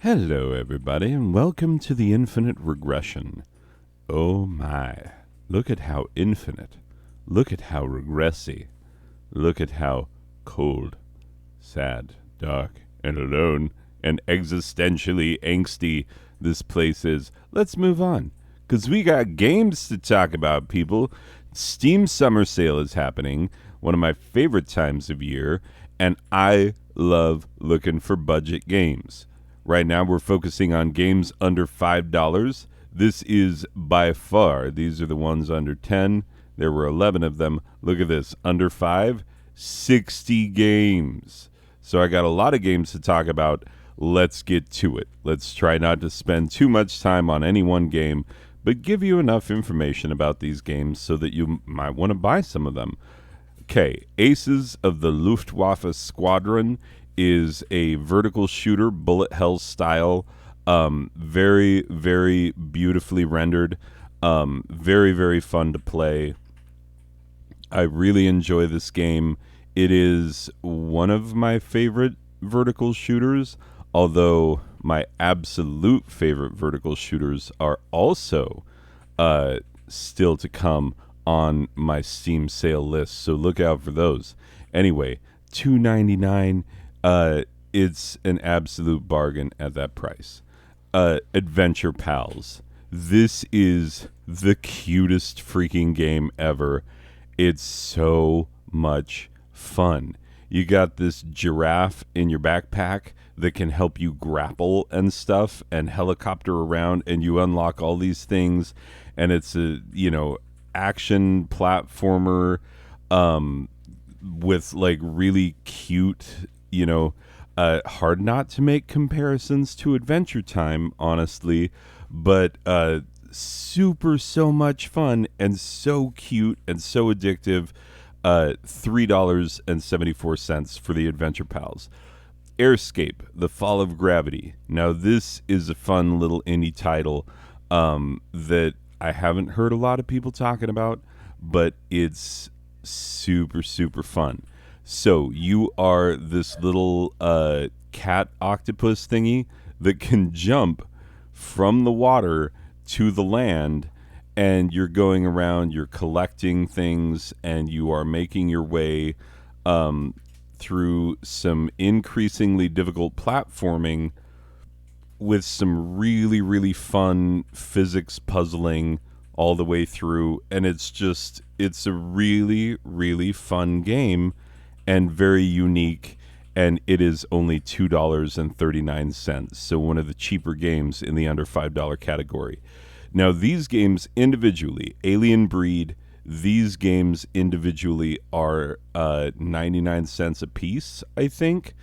Hello, everybody, and welcome to the Infinite Regression. Oh my, look at how infinite. Look at how regressy. Look at how cold, sad, dark, and alone, and existentially angsty this place is. Let's move on, because we got games to talk about, people. Steam Summer Sale is happening, one of my favorite times of year, and I love looking for budget games. Right now, we're focusing on games under $5. This is by far, these are the ones under 10. There were 11 of them. Look at this, under 5, 60 games. So I got a lot of games to talk about. Let's get to it. Let's try not to spend too much time on any one game, but give you enough information about these games so that you might want to buy some of them. Okay, Aces of the Luftwaffe Squadron is a vertical shooter, bullet hell style. Very, very beautifully rendered. Very, very fun to play. I really enjoy this game. It is one of my favorite vertical shooters, although my absolute favorite vertical shooters are also still to come on my Steam sale list. So look out for those. Anyway, $2.99. It's an absolute bargain at that price. Adventure Pals. This is the cutest freaking game ever. It's so much fun. You got this giraffe in your backpack that can help you grapple and stuff and helicopter around, and you unlock all these things, and it's a, action platformer with like really cute, hard not to make comparisons to Adventure Time, honestly, but super so much fun and so cute and so addictive. $3.74 for the Adventure Pals. Airscape: The Fall of Gravity. Now this is a fun little indie title that I haven't heard a lot of people talking about, but it's super, super fun. So you are this little cat octopus thingy that can jump from the water to the land, and you're going around, you're collecting things, and you are making your way through some increasingly difficult platforming with some really, really fun physics puzzling all the way through. And it's a really, really fun game and very unique. And it is only $2.39. So one of the cheaper games in the under $5 category. Now, these games individually, Alien Breed, these games individually are 99 cents a piece, I think.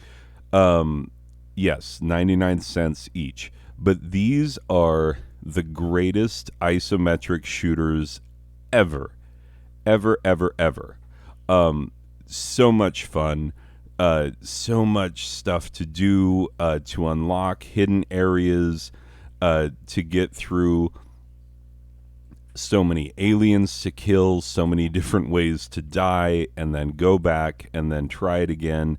Yes, 99 cents each. But these are the greatest isometric shooters ever. Ever, ever, ever. So much fun. So much stuff to do, to unlock hidden areas, to get through. So many aliens to kill, so many different ways to die, and then go back and then try it again.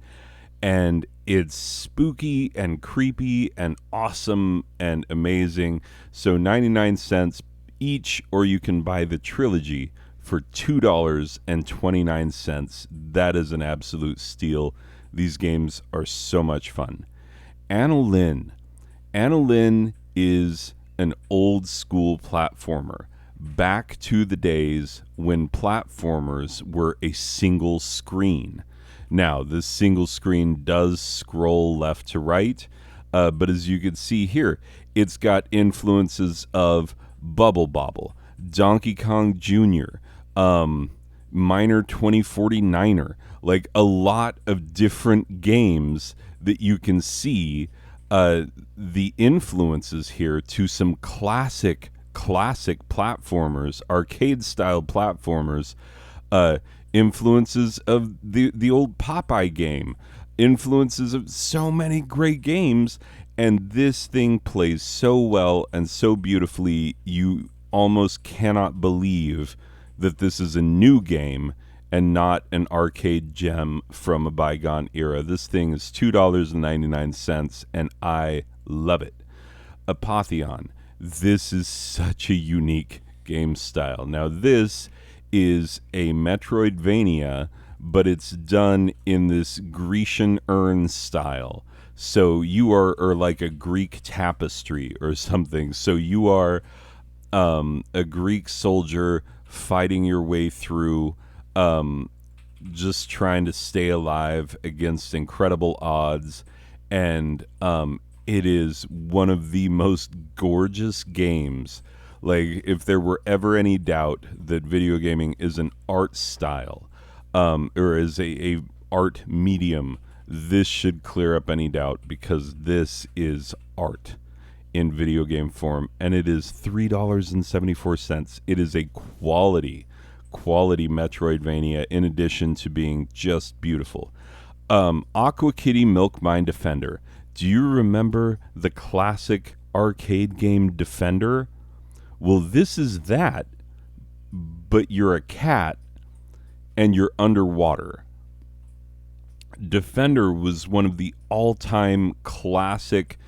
And it's spooky and creepy and awesome and amazing. So 99 cents each, or you can buy the trilogy for $2.29. That is an absolute steal. These games are so much fun. Anna Lynn. Anna Lynn is an old school platformer. Back to the days when platformers were a single screen. Now, this single screen does scroll left to right, but as you can see here, it's got influences of Bubble Bobble, Donkey Kong Jr., Miner 2049er, like a lot of different games that you can see the influences here to some classic platformers, arcade style platformers, influences of the old Popeye game, influences of so many great games, and this thing plays so well and so beautifully you almost cannot believe that this is a new game and not an arcade gem from a bygone era. This thing is $2.99, and I Love it. Apotheon. This is such a unique game style. Now, this is a Metroidvania, but it's done in this Grecian urn style. So you are, or like a Greek tapestry or something. So you are a Greek soldier fighting your way through, just trying to stay alive against incredible odds. And it is one of the most gorgeous games. Like, if there were ever any doubt that video gaming is an art style, or is a art medium, this should clear up any doubt, because this is art in video game form, and it is $3.74. It is a quality Metroidvania, in addition to being just beautiful. Aqua Kitty Milk Mine Defender. Do you remember the classic arcade game Defender? Well, this is that, but you're a cat and you're underwater. Defender was one of the all-time classic,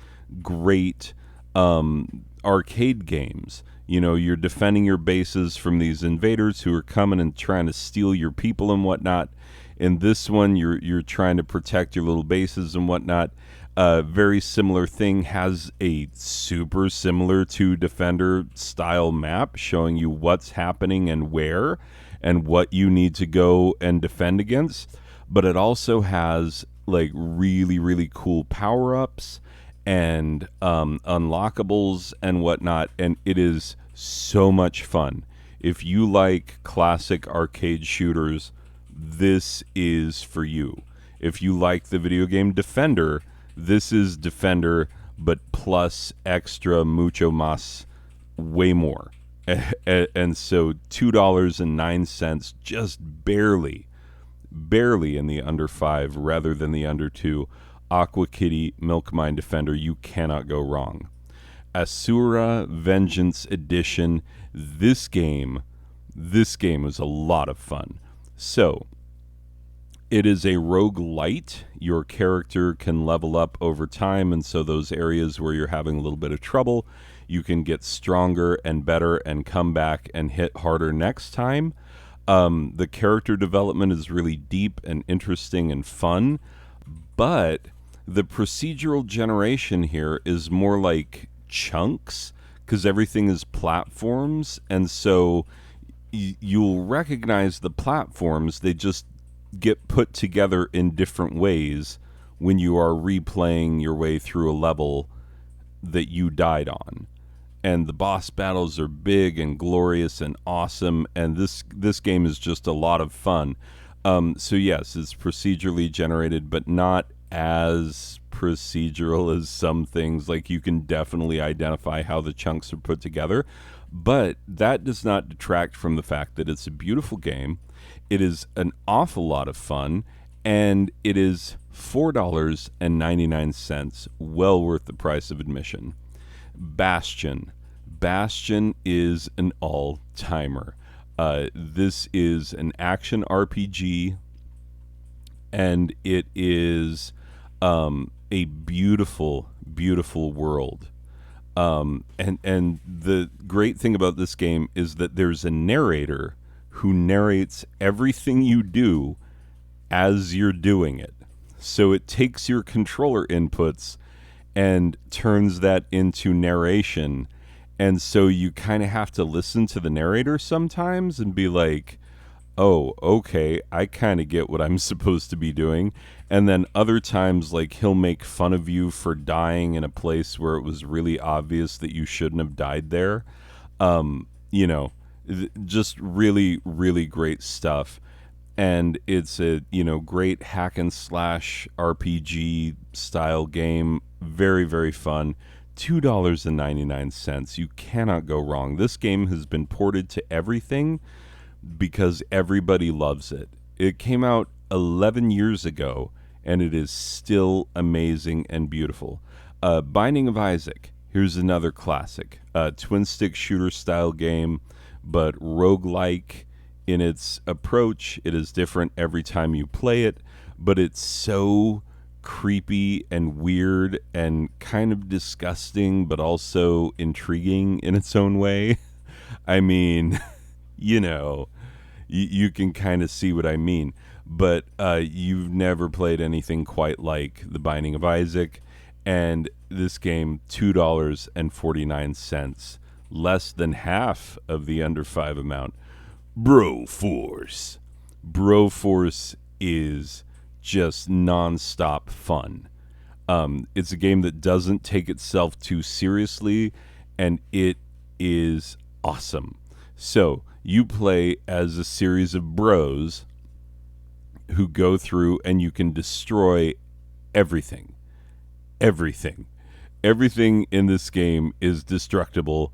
great arcade games. You know, you're defending your bases from these invaders who are coming and trying to steal your people and whatnot. In this one, you're trying to protect your little bases and whatnot. Very similar thing, has a super similar to Defender style map showing you what's happening and where and what you need to go and defend against. But it also has like really, really cool power-ups and unlockables and whatnot. And it is so much fun. If you like classic arcade shooters, this is for you. If you like the video game Defender, this is Defender, but plus extra mucho más, way more. And so $2.09, just barely in the under 5 rather than the under 2. Aqua Kitty Milk Mine Defender, you cannot go wrong. Asura Vengeance Edition. This game was a lot of fun. So, it is a roguelite. Your character can level up over time, and so those areas where you're having a little bit of trouble, you can get stronger and better and come back and hit harder next time. The character development is really deep and interesting and fun, but the procedural generation here is more like chunks, because everything is platforms, and so you'll recognize the platforms. They just get put together in different ways when you are replaying your way through a level that you died on. And the boss battles are big and glorious and awesome, and this game is just a lot of fun. So yes, it's procedurally generated, but not as procedural as some things. Like, you can definitely identify how the chunks are put together, but that does not detract from the fact that it's a beautiful game. It is an awful lot of fun, and it is $4.99, well worth the price of admission. Bastion. Bastion is an all-timer. This is an action RPG, and it is a beautiful, beautiful world. And the great thing about this game is that there's a narrator who narrates everything you do as you're doing it. So it takes your controller inputs and turns that into narration. And so you kind of have to listen to the narrator sometimes and be like, oh, okay, I kind of get what I'm supposed to be doing. And then other times, like, he'll make fun of you for dying in a place where it was really obvious that you shouldn't have died there. You know, just really, really great stuff. And it's a, great hack and slash RPG style game. Very, very fun. $2.99. You cannot go wrong. This game has been ported to everything because everybody loves it. It came out 11 years ago, and it is still amazing and beautiful. Binding of Isaac. Here's another classic. Twin stick shooter style game, but roguelike in its approach. It is different every time you play it, but it's so creepy and weird and kind of disgusting, but also intriguing in its own way. I mean, you know, you can kind of see what I mean. But you've never played anything quite like The Binding of Isaac, and this game, $2.49, less than half of the under five amount. Broforce. Broforce is just nonstop fun. It's a game that doesn't take itself too seriously, and it is awesome. So you play as a series of bros who go through, and you can destroy everything. Everything. Everything in this game is destructible.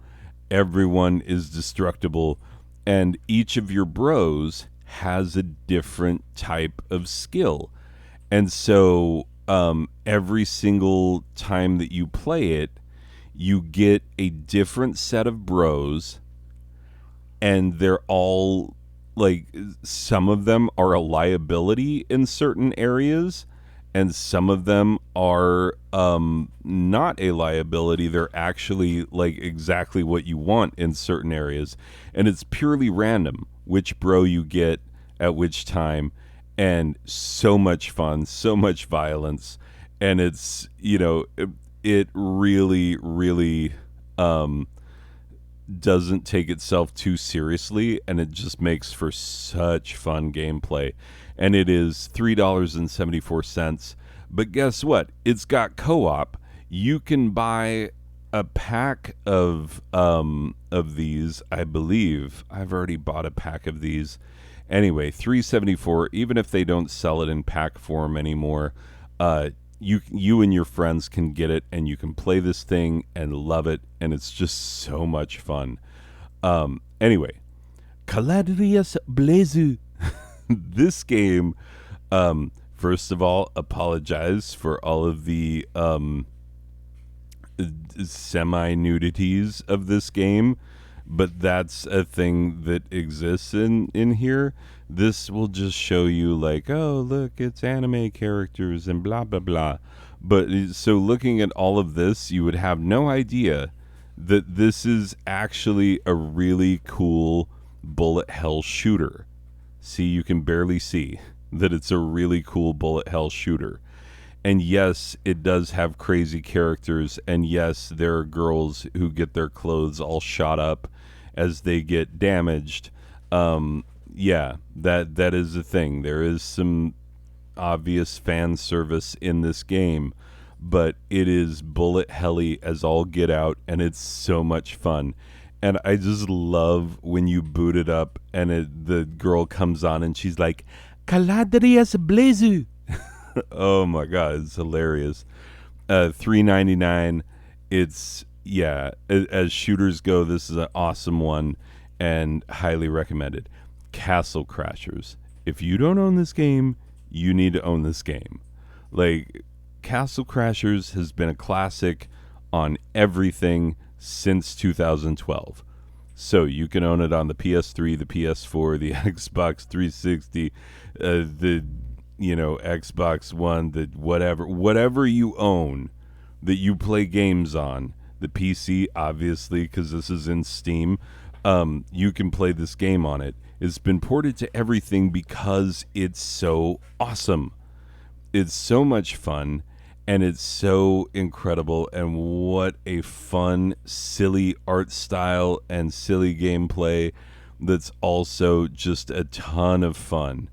Everyone is destructible. And each of your bros has a different type of skill. And so every single time that you play it, you get a different set of bros, and they're all like, some of them are a liability in certain areas, and some of them are not a liability. They're actually like exactly what you want in certain areas, and it's purely random which bro you get at which time. And so much fun, so much violence, and it's, it really, really doesn't take itself too seriously, and it just makes for such fun gameplay. And it is $3.74. But guess what? It's got co-op. You can buy a pack of these. I believe I've already bought a pack of these. Anyway, $3.74. Even if they don't sell it in pack form anymore, you and your friends can get it, and you can play this thing and love it, and it's just so much fun. Anyway, Caladrius Blazu. This game, first of all, apologize for all of the semi-nudities of this game, but that's a thing that exists in here. This will just show you like, oh, look, it's anime characters and blah, blah, blah. But so looking at all of this, you would have no idea that this is actually a really cool bullet hell shooter. See, you can barely see that it's a really cool bullet hell shooter. And yes, it does have crazy characters. And yes, there are girls who get their clothes all shot up as they get damaged. Yeah, that is a thing. There is some obvious fan service in this game, but it is bullet helly as all get out, and it's so much fun. And I just love when you boot it up and the girl comes on and she's like, Caladrius Blazu. Oh my God, it's hilarious. $3.99. It's, yeah, as shooters go, this is an awesome one and highly recommended. Castle Crashers. If you don't own this game, you need to own this game. Like, Castle Crashers has been a classic on everything since 2012. So you can own it on the PS3, the PS4, the Xbox 360, the Xbox One, the whatever you own that you play games on. The PC, obviously, because this is in Steam. You can play this game on it. It's been ported to everything because it's so awesome. It's so much fun, and it's so incredible, and what a fun, silly art style and silly gameplay that's also just a ton of fun.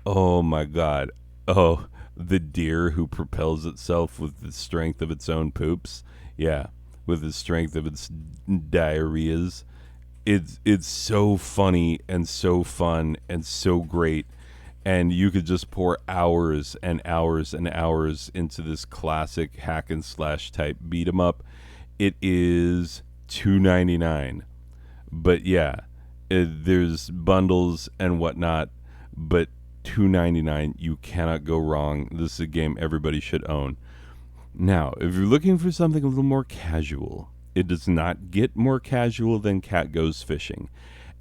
Oh my God. Oh, the deer who propels itself with the strength of its own poops. Yeah, with the strength of its diarrheas. It's so funny and so fun and so great, and you could just pour hours and hours and hours into this classic hack and slash type beat 'em up. It is $2.99, but yeah, there's bundles and whatnot, but $2.99, you cannot go wrong. This is a game everybody should own. Now, if you're looking for something a little more casual, it does not get more casual than Cat Goes Fishing.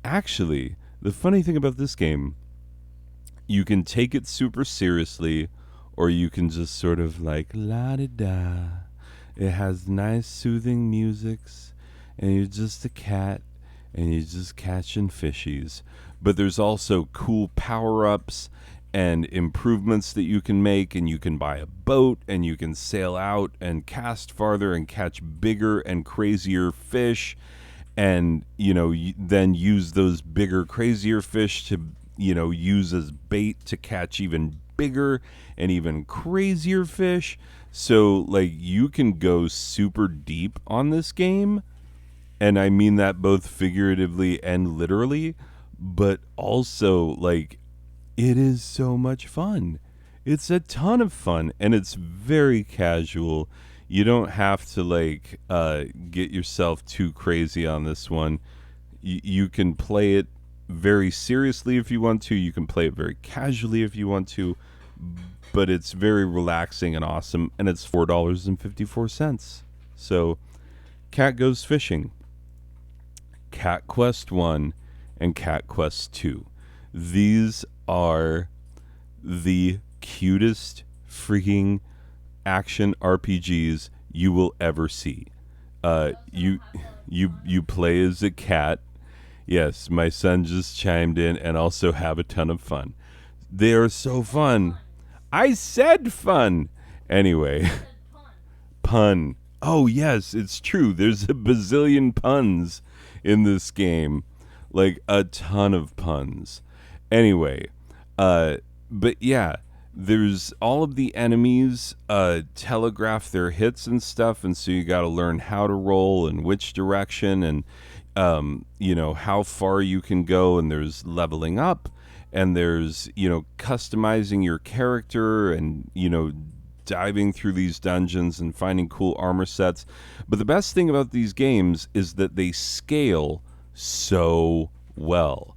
Actually, the funny thing about this game, you can take it super seriously, or you can just sort of like la di da. It has nice soothing musics, and you're just a cat, and you're just catching fishies. But there's also cool power ups and improvements that you can make, and you can buy a boat, and you can sail out and cast farther and catch bigger and crazier fish, and then use those bigger, crazier fish to use as bait to catch even bigger and even crazier fish. So like you can go super deep on this game, and I mean that both figuratively and literally, but also like it is so much fun. It's a ton of fun, and it's very casual. You don't have to like get yourself too crazy on this one. You can play it very seriously if you want to. You can play it very casually if you want to, but it's very relaxing and awesome, and it's $4.54. So, Cat Goes Fishing, Cat Quest 1, and Cat Quest 2. These are the cutest freaking action RPGs you will ever see. You play as a cat. Yes, my son just chimed in, and also have a ton of fun. They are so fun. I said fun. Anyway, pun. Oh yes, it's true. There's a bazillion puns in this game, like a ton of puns. Anyway, but yeah, there's all of the enemies telegraph their hits and stuff, and so you got to learn how to roll and which direction, and how far you can go, and there's leveling up, and there's customizing your character, and diving through these dungeons and finding cool armor sets. But the best thing about these games is that they scale so well.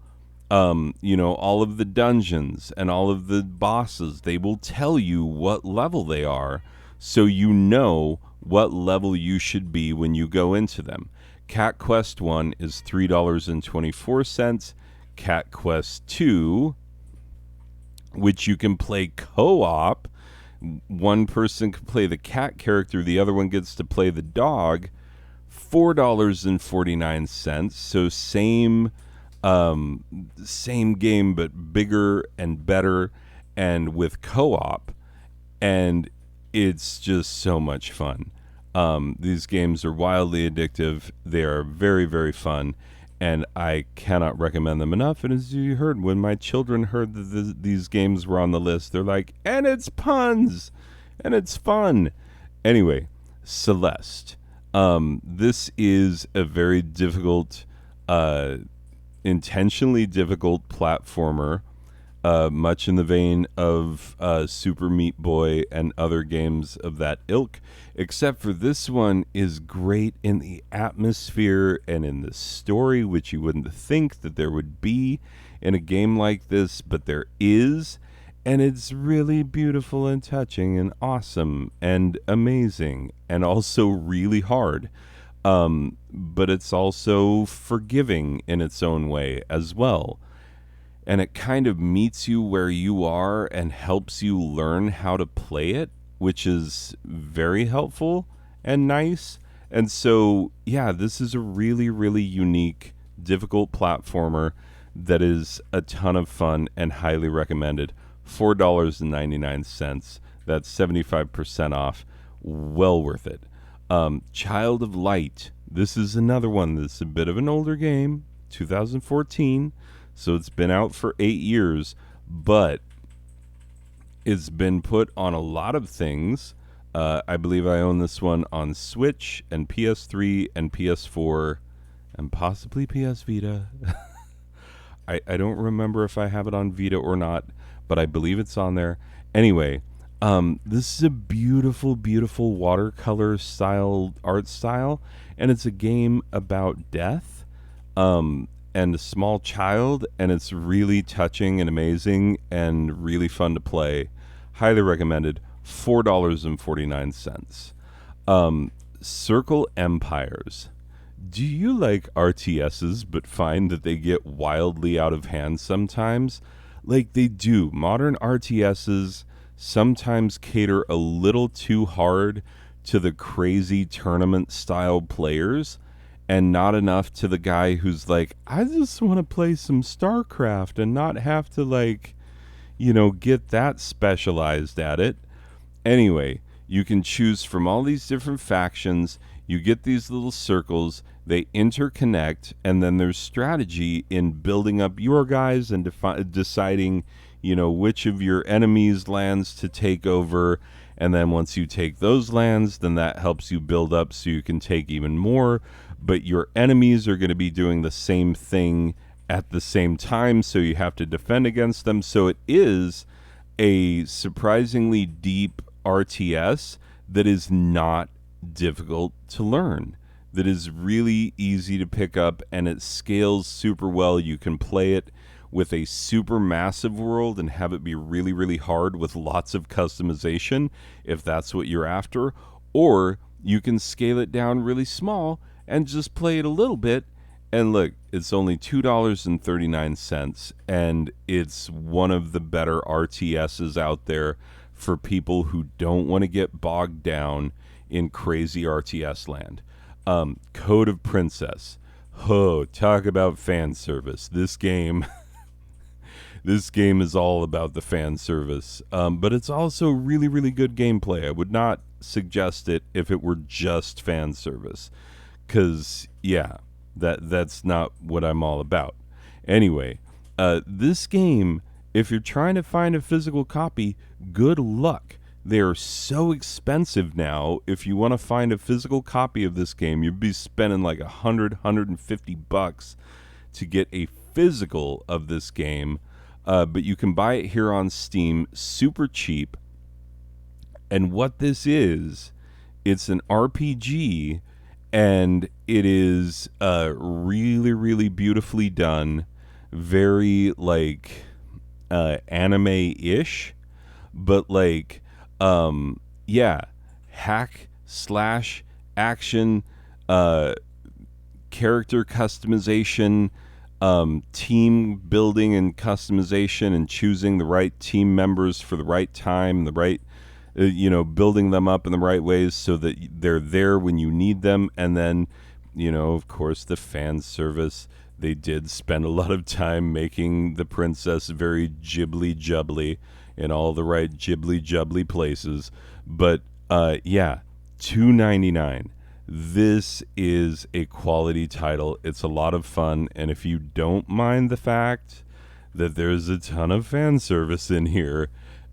All of the dungeons and all of the bosses, they will tell you what level they are, so you know what level you should be when you go into them. Cat Quest 1 is $3.24. Cat Quest 2, which you can play co-op. One person can play the cat character, the other one gets to play the dog. $4.49. So same game, but bigger and better, and with co-op, and it's just so much fun. These games are wildly addictive. They are very, very fun, and I cannot recommend them enough. And as you heard, when my children heard that these games were on the list, they're like, and it's puns, and it's fun. Anyway, Celeste. This is a very difficult, intentionally difficult platformer, much in the vein of Super Meat Boy and other games of that ilk, except for this one is great in the atmosphere and in the story, which you wouldn't think that there would be in a game like this, but there is, and it's really beautiful and touching and awesome and amazing, and also really hard. But it's also forgiving in its own way as well. And it kind of meets you where you are and helps you learn how to play it, which is very helpful and nice. And so, yeah, this is a really, really unique, difficult platformer that is a ton of fun and highly recommended. $4.99. That's 75% off. Well worth it. Child of Light. This is another one that's a bit of an older game, 2014. So it's been out for 8 years, but it's been put on a lot of things. I believe I own this one on Switch and PS3 and PS4 and possibly PS Vita. I don't remember if I have it on Vita or not, but I believe it's on there. Anyway, this is a beautiful, beautiful watercolor style art style, and it's a game about death. And a small child, and it's really touching and amazing and really fun to play. Highly recommended. $4.49. Circle Empires. Do you like RTSs but find that they get wildly out of hand sometimes? Like they do. Modern RTSs sometimes cater a little too hard to the crazy tournament style players and not enough to the guy who's like, I just want to play some StarCraft and not have to, like, get that specialized at it. Anyway, you can choose from all these different factions. You get these little circles, they interconnect, and then there's strategy in building up your guys and deciding, which of your enemies' lands to take over. And then once you take those lands, then that helps you build up so you can take even more. But your enemies are going to be doing the same thing at the same time, so you have to defend against them. So it is a surprisingly deep RTS that is not difficult to learn, that is really easy to pick up, and it scales super well. You can play it with a super massive world and have it be really, really hard with lots of customization if that's what you're after, or you can scale it down really small and just play it a little bit. And look, it's only $2.39, and it's one of the better RTSs out there for people who don't want to get bogged down in crazy RTS land. Code of Princess. Oh, talk about fan service. This game is all about the fan service. But it's also really, really good gameplay. I would not suggest it if it were just fan service. Because, yeah, that's not what I'm all about. Anyway, this game, if you're trying to find a physical copy, good luck. They're so expensive now. If you want to find a physical copy of this game, you'd be spending like $150 to get a physical of this game. But you can buy it here on Steam, super cheap. And what this is, it's an RPG, and it is really, really beautifully done. Very, like, anime-ish. But, like, hack slash action, character customization, team building and customization, and choosing the right team members for the right time, the right, building them up in the right ways so that they're there when you need them. And then, of course, the fan service. They did spend a lot of time making the princess very ghibli-jubbly in all the right ghibli-jubbly places. But, $2.99. This is a quality title. It's a lot of fun. And if you don't mind the fact that there's a ton of fan service in here,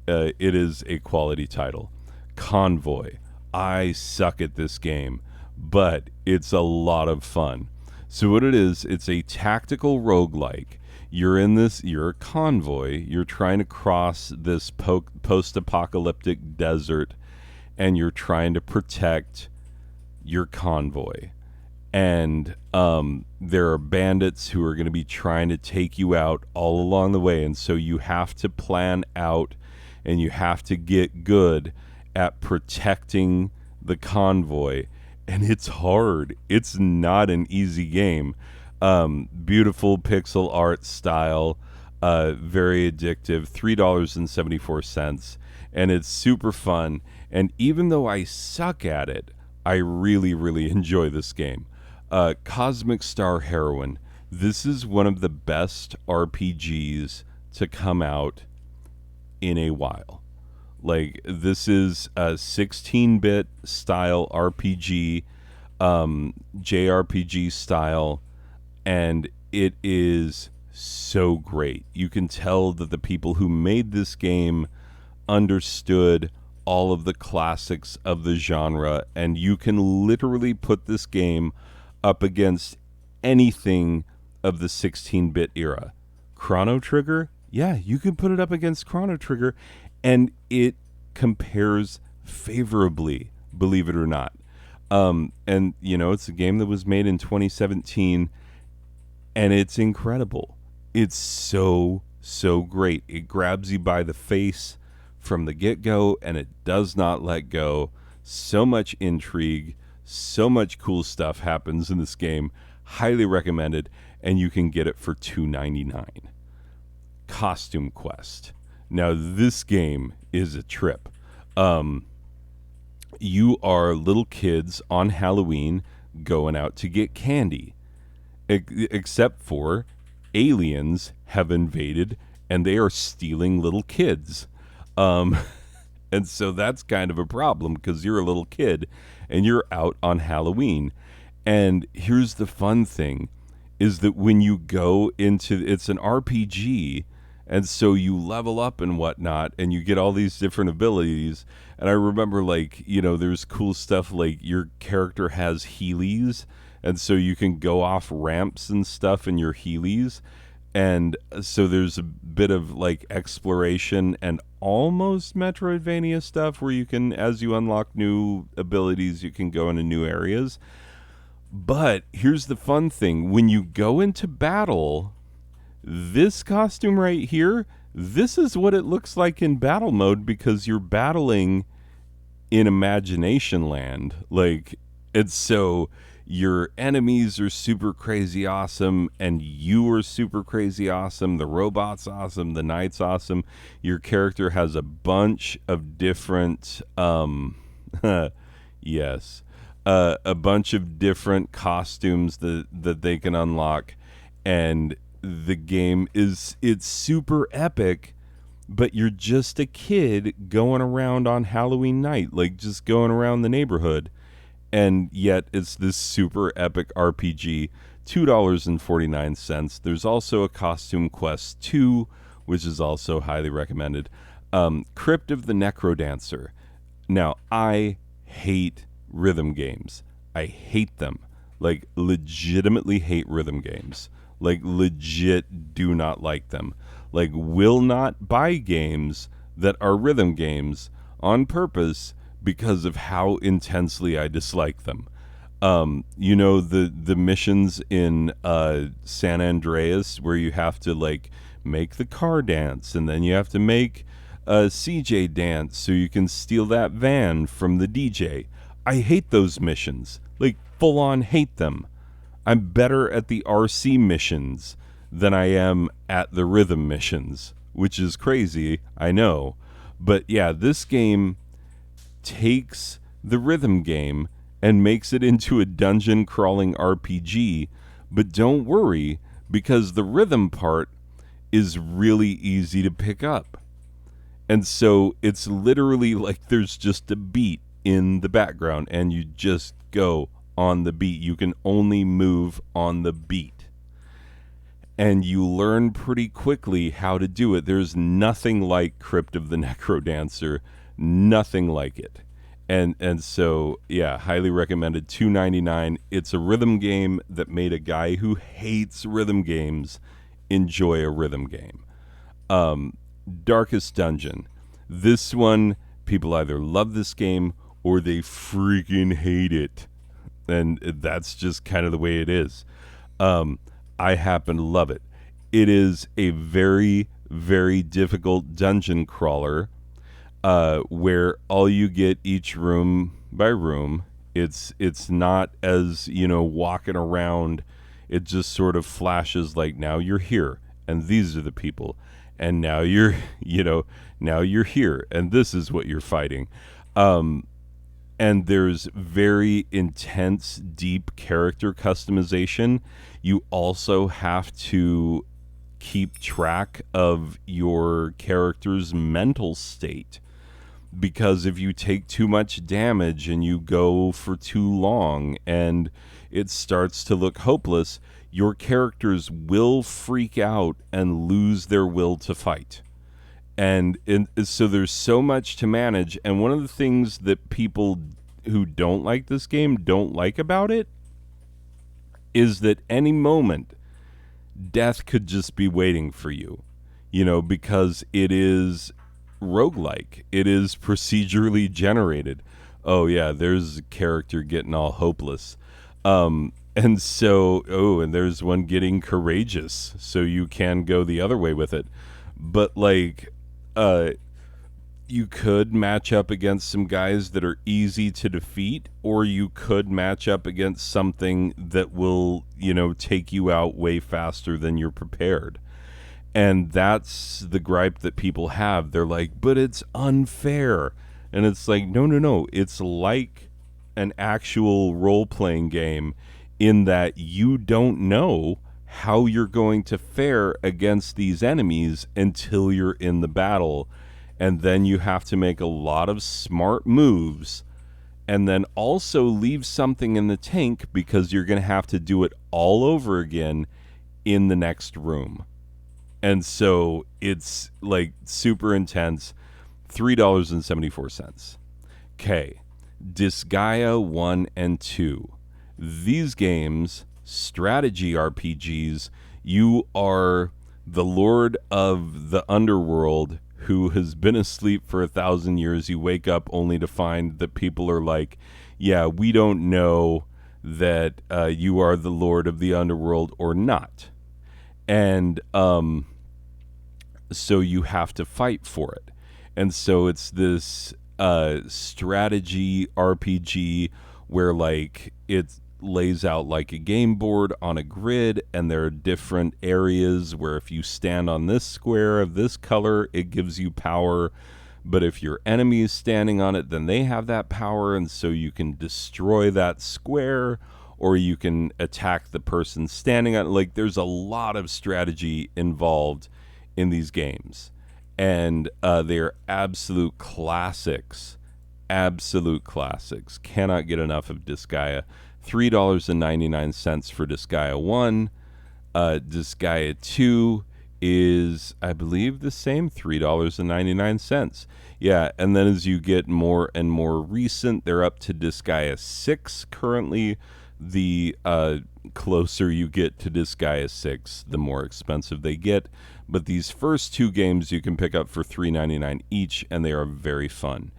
it is a quality title. Convoy. I suck at this game, but it's a lot of fun. So what it is, it's a tactical roguelike. You're a convoy. You're trying to cross this post-apocalyptic desert, and you're trying to protect your convoy. And there are bandits who are going to be trying to take you out all along the way. And so you have to plan out, and you have to get good at protecting the convoy. And it's hard. It's not an easy game. Beautiful pixel art style, very addictive, $3.74, and it's super fun. And even though I suck at it, I really, really enjoy this game. Cosmic Star Heroine. This is one of the best RPGs to come out in a while. Like, this is a 16-bit style RPG, JRPG style, and it is so great. You can tell that the people who made this game understood all of the classics of the genre, and you can literally put this game up against anything of the 16-bit era. Chrono Trigger? Yeah, you can put it up against Chrono Trigger, and it compares favorably, believe it or not. And, it's a game that was made in 2017, and it's incredible. It's so, so great. It grabs you by the face from the get-go, and it does not let go. So much intrigue, so much cool stuff happens in this game. Highly recommended, and you can get it for $2.99. Costume Quest. Now, this game is a trip. Um, you are little kids on Halloween going out to get candy, except for aliens have invaded and they are stealing little kids. Um, and so that's kind of a problem because you're a little kid and you're out on Halloween. And here's the fun thing is that when you go into it's an RPG, and so you level up and whatnot and you get all these different abilities. And I remember, like, there's cool stuff like your character has Heelys, and so you can go off ramps and stuff in your Heelys. And so there's a bit of like exploration and almost Metroidvania stuff where you can, as you unlock new abilities, you can go into new areas. But here's the fun thing: when you go into battle, this costume right here, this is what it looks like in battle mode because you're battling in imagination land. Like, it's so your enemies are super crazy awesome and you are super crazy awesome. The robot's awesome. The knight's awesome. Your character has a bunch of different, yes, a bunch of different costumes that they can unlock. And the game it's super epic, but you're just a kid going around on Halloween night, like just going around the neighborhood, and yet it's this super epic RPG. $2.49. There's also a Costume Quest 2, which is also highly recommended. Crypt of the Necrodancer. Now, I hate rhythm games. I hate them. Like, legitimately hate rhythm games. Like, legit do not like them. Like, will not buy games that are rhythm games on purpose because of how intensely I dislike them. The missions in San Andreas where you have to, like, make the car dance, and then you have to make CJ dance so you can steal that van from the DJ. I hate those missions. Like, full on hate them. I'm better at the RC missions than I am at the rhythm missions, which is crazy, I know. But yeah, this game takes the rhythm game and makes it into a dungeon crawling RPG. But don't worry, because the rhythm part is really easy to pick up. And so it's literally like there's just a beat in the background and you just go on the beat. You can only move on the beat. And you learn pretty quickly how to do it. There's nothing like Crypt of the Necrodancer. Nothing like it. And so, yeah, highly recommended. $2.99. It's a rhythm game that made a guy who hates rhythm games enjoy a rhythm game. Darkest Dungeon. This one, people either love this game or they freaking hate it. And that's just kind of the way it is. I happen to love it. It is a very, very difficult dungeon crawler where all you get each room by room. It's not as, walking around. It just sort of flashes like, now you're here and these are the people. And now you're, now you're here and this is what you're fighting. And there's very intense, deep character customization. You also have to keep track of your character's mental state. Because if you take too much damage and you go for too long and it starts to look hopeless, your characters will freak out and lose their will to fight. And so there's so much to manage. And one of the things that people who don't like this game don't like about it is that any moment death could just be waiting for you, because it is roguelike. It is procedurally generated. Oh yeah, there's a character getting all hopeless. And so, and there's one getting courageous, so you can go the other way with it. But like, you could match up against some guys that are easy to defeat, or you could match up against something that will, take you out way faster than you're prepared. And that's the gripe that people have. They're like, but it's unfair. And it's like, no, no, no. It's like an actual role playing game in that you don't know how you're going to fare against these enemies until you're in the battle. And then you have to make a lot of smart moves and then also leave something in the tank because you're going to have to do it all over again in the next room. And so it's like super intense. $3.74. Okay. Disgaea 1 and 2. These games, strategy RPGs, you are the lord of the underworld who has been asleep for 1,000 years. You wake up only to find that people are like, yeah, we don't know that you are the lord of the underworld or not. And so you have to fight for it. And so it's this strategy RPG where like it lays out like a game board on a grid, and there are different areas where if you stand on this square of this color, it gives you power. But if your enemy is standing on it, then they have that power, and so you can destroy that square or you can attack the person standing on it. Like there's a lot of strategy involved in these games. And they're absolute classics. Absolute classics. Cannot get enough of Disgaea. $3.99 for Disgaea 1. Disgaea 2 is, I believe, the same, $3.99. Yeah, and then as you get more and more recent, they're up to Disgaea 6 currently. The closer you get to Disgaea 6, the more expensive they get. But these first two games you can pick up for $3.99 each, and they are very fun.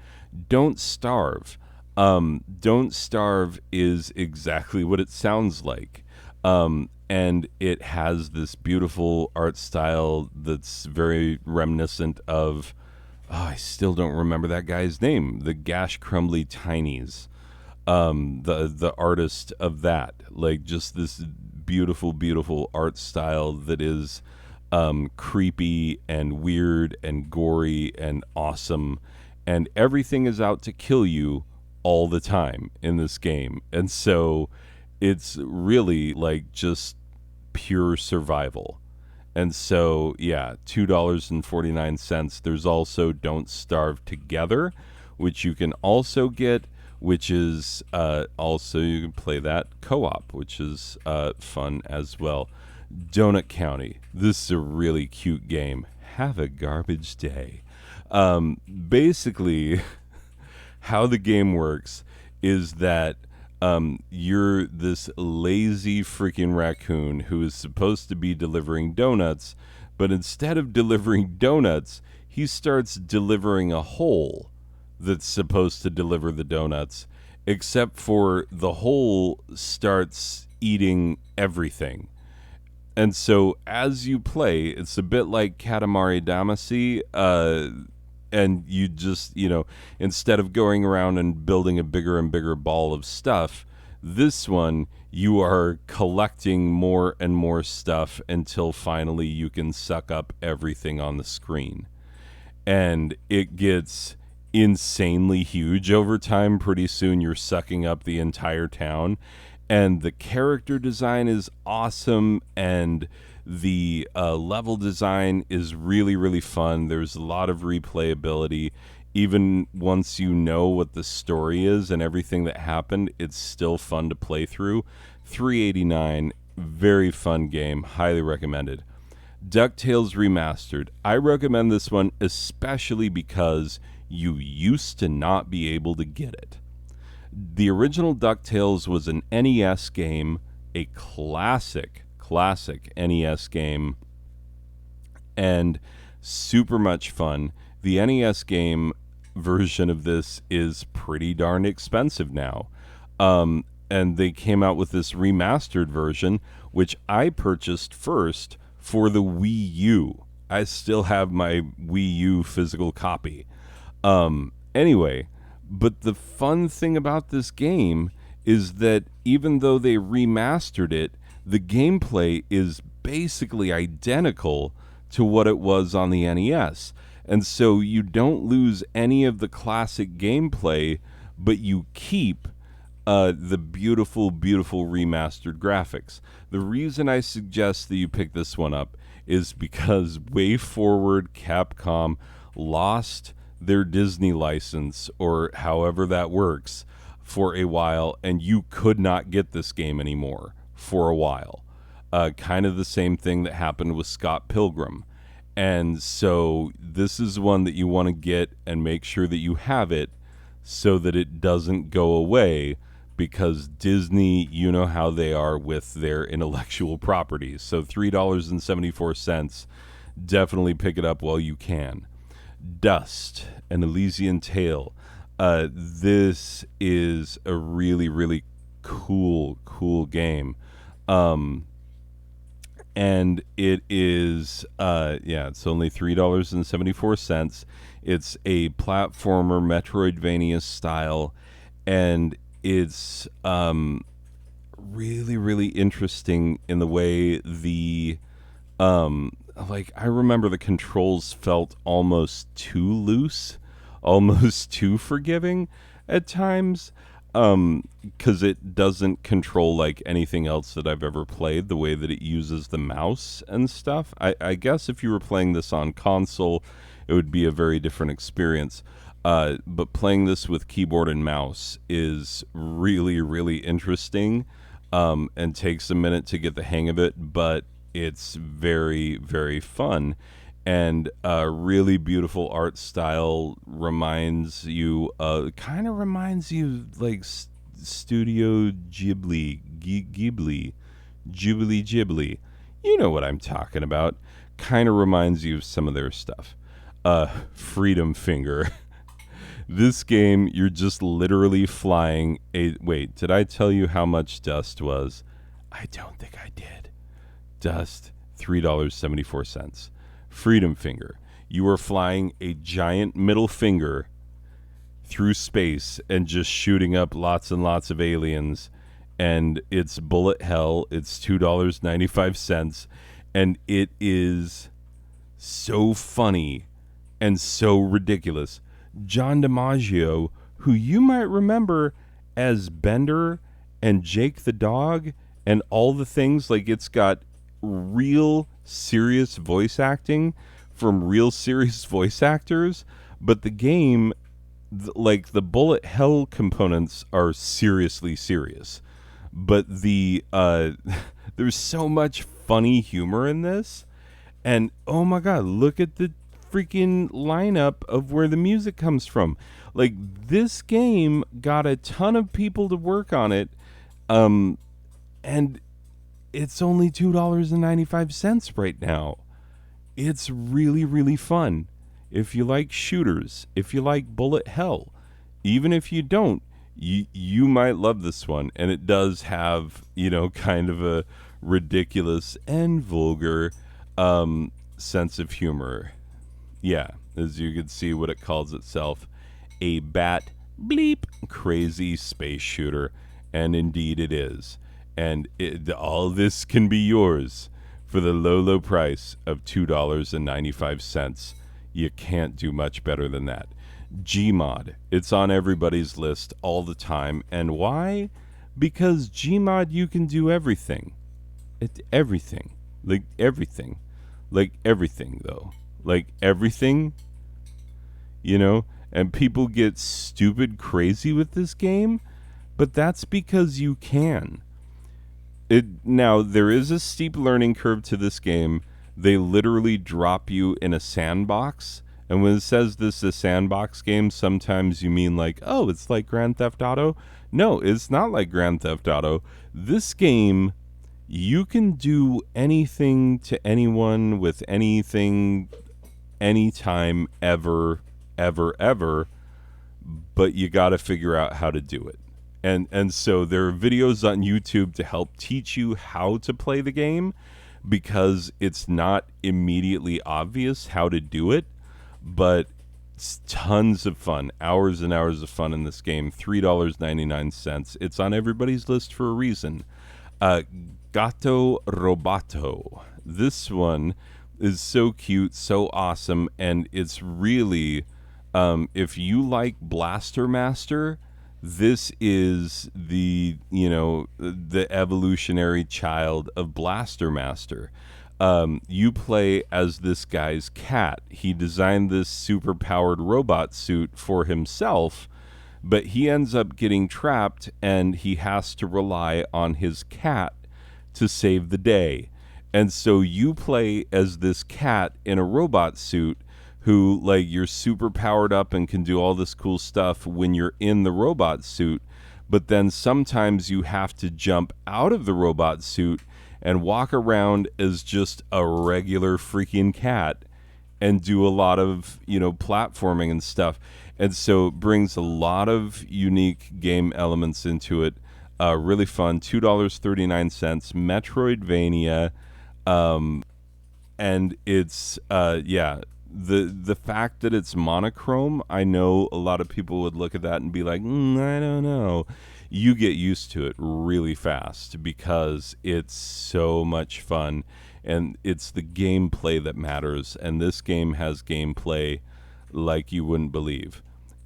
Don't Starve. Don't Starve is exactly what it sounds like. And it has this beautiful art style that's very reminiscent of, I still don't remember that guy's name, the Gash Crumbly Tinies. The artist of that, like just this beautiful art style that is creepy and weird and gory and awesome, and everything is out to kill you all the time in this game. And so it's really like just pure survival. And so yeah, $2.49. There's also Don't Starve Together, which you can also get, which is also, you can play that co-op, which is fun as well. Donut County. This is a really cute game. Have a garbage day. Basically, how the game works is that you're this lazy freaking raccoon who is supposed to be delivering donuts, but instead of delivering donuts, he starts delivering a hole that's supposed to deliver the donuts, except for the hole starts eating everything. And so as you play, it's a bit like Katamari Damacy, and you just, instead of going around and building a bigger and bigger ball of stuff, this one, you are collecting more and more stuff until finally you can suck up everything on the screen. And it gets insanely huge over time. Pretty soon you're sucking up the entire town. And the character design is awesome, and the level design is really, really fun. There's a lot of replayability. Even once you know what the story is and everything that happened, it's still fun to play through. $3.89, very fun game, highly recommended. DuckTales Remastered. I recommend this one especially because you used to not be able to get it. The original DuckTales was an NES game, a classic NES game, and super much fun. The NES game version of this is pretty darn expensive now. And they came out with this remastered version, which I purchased first for the Wii U. I still have my Wii U physical copy. Anyway, but the fun thing about this game is that even though they remastered it, the gameplay is basically identical to what it was on the NES. And so you don't lose any of the classic gameplay, but you keep the beautiful, beautiful remastered graphics. The reason I suggest that you pick this one up is because WayForward Capcom lost their Disney license, or however that works, for a while, and you could not get this game anymore for a while. Kind of the same thing that happened with Scott Pilgrim. And so this is one that you want to get and make sure that you have it so that it doesn't go away, because Disney, you know how they are with their intellectual properties. So $3.74, definitely pick it up while you can. Dust, an Elysian Tale. This is a really, really cool game. And it is, it's only $3.74. It's a platformer, Metroidvania style, and it's really, really interesting in the way I remember the controls felt almost too loose, almost too forgiving at times, because it doesn't control like anything else that I've ever played, the way that it uses the mouse and stuff. I guess if you were playing this on console, it would be a very different experience. But playing this with keyboard and mouse is really, really interesting, and takes a minute to get the hang of it, but it's very, very fun. And really beautiful art style, reminds you like Studio Ghibli. You know what I'm talking about. Kind of reminds you of some of their stuff. Freedom Finger. This game, you're just literally flying a... Wait, did I tell you how much Dust was? I don't think I did. Dust, $3.74. Freedom Finger. You are flying a giant middle finger through space and just shooting up lots and lots of aliens. And it's bullet hell. It's $2.95. And it is so funny and so ridiculous. John DiMaggio, who you might remember as Bender and Jake the Dog and all the things, like it's got real serious voice acting from real serious voice actors, but the game, like the bullet hell components are seriously serious. But the there's so much funny humor in this, and oh my god, look at the freaking lineup of where the music comes from. Like, this game got a ton of people to work on it, and it's only $2.95 right now. It's really, really fun. If you like shooters, if you like bullet hell, even if you don't, you might love this one. And it does have, kind of a ridiculous and vulgar sense of humor. Yeah, as you can see what it calls itself, a bat bleep crazy space shooter. And indeed it is. And all this can be yours for the low, low price of $2.95. You can't do much better than that. Gmod, it's on everybody's list all the time. And why? Because Gmod, you can do everything. Everything. Like everything, though. Like everything, and people get stupid crazy with this game, but that's because you can. Now, there is a steep learning curve to this game. They literally drop you in a sandbox, and when it says this is a sandbox game, sometimes you mean like, oh, it's like Grand Theft Auto. No, it's not like Grand Theft Auto. This game, you can do anything to anyone with anything, anytime, ever, but you got to figure out how to do it. And so there are videos on YouTube to help teach you how to play the game, because it's not immediately obvious how to do it, but it's tons of fun, hours and hours of fun in this game. $3.99. It's on everybody's list for a reason. Gato Roboto. This one is so cute, so awesome, and it's really, if you like Blaster Master, this is the evolutionary child of Blaster Master. You play as this guy's cat. He designed this super powered robot suit for himself, but he ends up getting trapped and he has to rely on his cat to save the day. And so you play as this cat in a robot suit who, like, you're super powered up and can do all this cool stuff when you're in the robot suit, but then sometimes you have to jump out of the robot suit and walk around as just a regular freaking cat and do a lot of, platforming and stuff. And so it brings a lot of unique game elements into it. Really fun. $2.39. Metroidvania. And it's the fact that it's monochrome, I know a lot of people would look at that and be like, I don't know. You get used to it really fast because it's so much fun, and it's the gameplay that matters, and this game has gameplay like you wouldn't believe.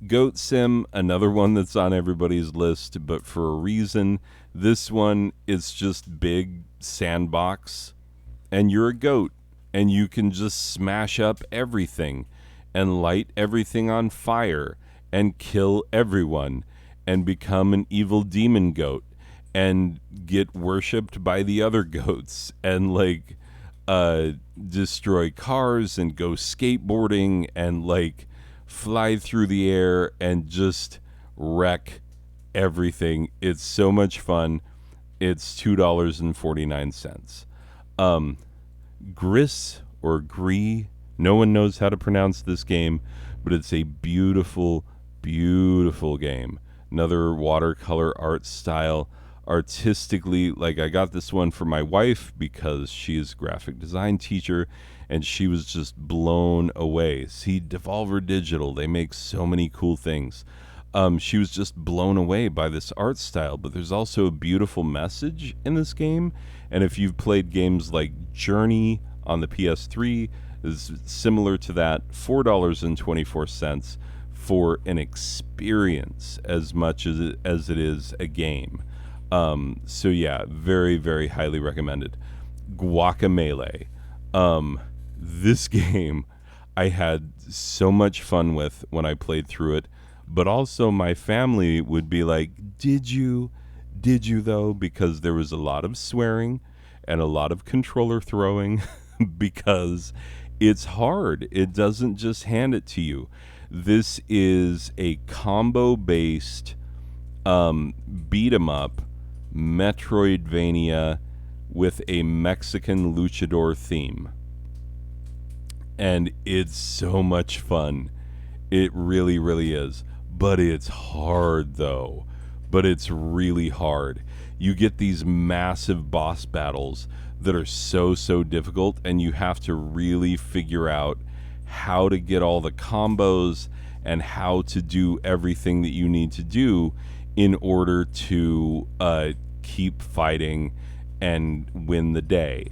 Goat Sim, another one that's on everybody's list, but for a reason. This one is just big sandbox, and you're a goat, and you can just smash up everything and light everything on fire and kill everyone and become an evil demon goat and get worshipped by the other goats and destroy cars and go skateboarding and fly through the air and just wreck everything. It's so much fun. It's $2.49. Gris or Gree, no one knows how to pronounce this game, but it's a beautiful, beautiful game. Another watercolor art style. Artistically, I got this one for my wife because she is a graphic design teacher, and she was just blown away. See, Devolver Digital, they make so many cool things. She was just blown away by this art style, but there's also a beautiful message in this game. And if you've played games like Journey on the PS3, is similar to that. $4.24 for an experience as much as it is a game. So yeah, very, very highly recommended. Guacamelee. This game I had so much fun with when I played through it, but also my family would be like, did you though? Because there was a lot of swearing and a lot of controller throwing because it's hard. It doesn't just hand it to you. This is a combo based beat 'em up Metroidvania with a Mexican luchador theme. And it's so much fun. It really, really is. But it's hard, though. But it's really hard. You get these massive boss battles that are so, so difficult, and you have to really figure out how to get all the combos and how to do everything that you need to do in order to keep fighting and win the day.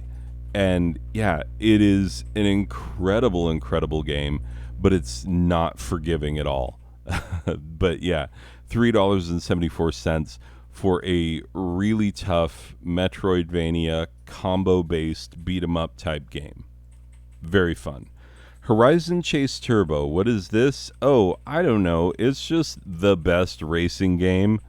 And yeah, it is an incredible, incredible game, but it's not forgiving at all. But yeah, $3.74 for a really tough Metroidvania combo-based beat-em-up type game. Very fun. Horizon Chase Turbo, what is this? Oh, I don't know. It's just the best racing game.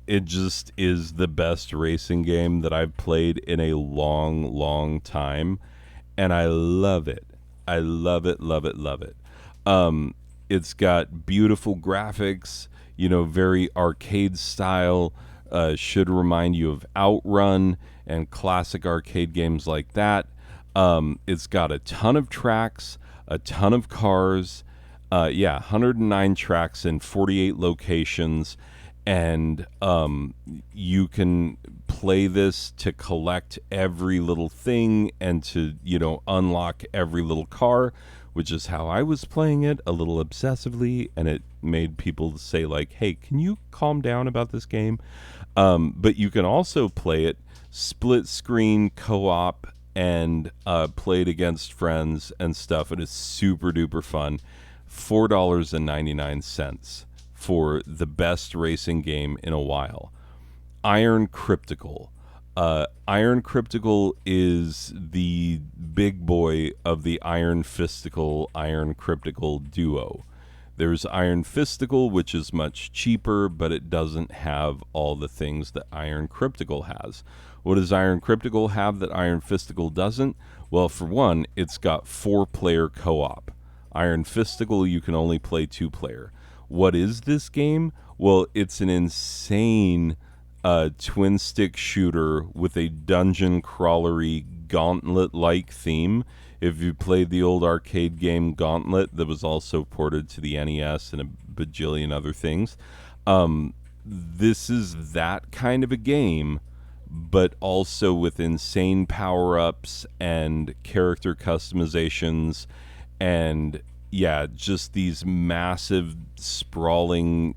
It just is the best racing game that I've played in a long, long time. And I love it. I love it, love it, love it. It's got beautiful graphics, very arcade style. Should remind you of Outrun and classic arcade games like that. It's got a ton of tracks, a ton of cars. 109 tracks in 48 locations. And you can play this to collect every little thing and to, unlock every little car, which is how I was playing it, a little obsessively, and it made people say, hey, can you calm down about this game? But you can also play it split screen co-op and played against friends and stuff. And it's super duper fun. $4.99 for the best racing game in a while. Iron Cryptical. Iron Cryptical is the big boy of the Iron Fistical, Iron Cryptical duo. There's Iron Fistical, which is much cheaper, but it doesn't have all the things that Iron Cryptical has. What does Iron Cryptical have that Iron Fistical doesn't? Well, for one, it's got 4-player co-op. Iron Fistical, you can only play 2-player. What is this game? Well, it's an insane twin stick shooter with a dungeon crawlery gauntlet like theme. If you played the old arcade game Gauntlet that was also ported to the NES and a bajillion other things, this is that kind of a game, but also with insane power-ups and character customizations, and yeah, just these massive sprawling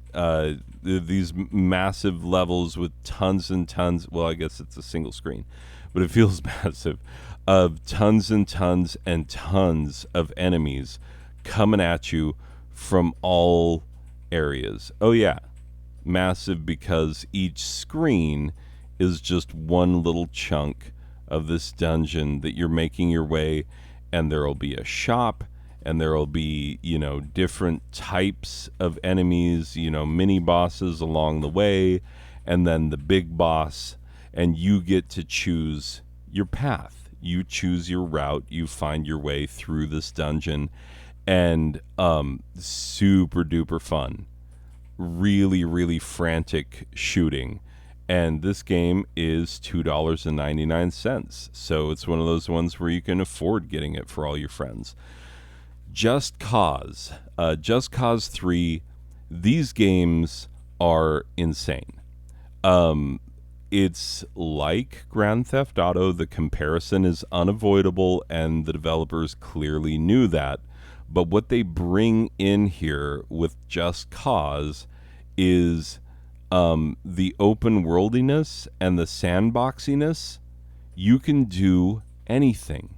these massive levels with tons and tons, well, I guess it's a single screen, but it feels massive, of tons and tons and tons of enemies coming at you from all areas. Oh yeah, massive, because each screen is just one little chunk of this dungeon that you're making your way, and there'll be a shop, and there'll be, different types of enemies, mini bosses along the way, and then the big boss, and you get to choose your path. You choose your route, you find your way through this dungeon, and super duper fun. Really, really frantic shooting. And this game is $2.99, so it's one of those ones where you can afford getting it for all your friends. Just Cause 3, these games are insane. It's like Grand Theft Auto. The comparison is unavoidable, and the developers clearly knew that. But what they bring in here with Just Cause is the open worldiness and the sandboxiness. You can do anything.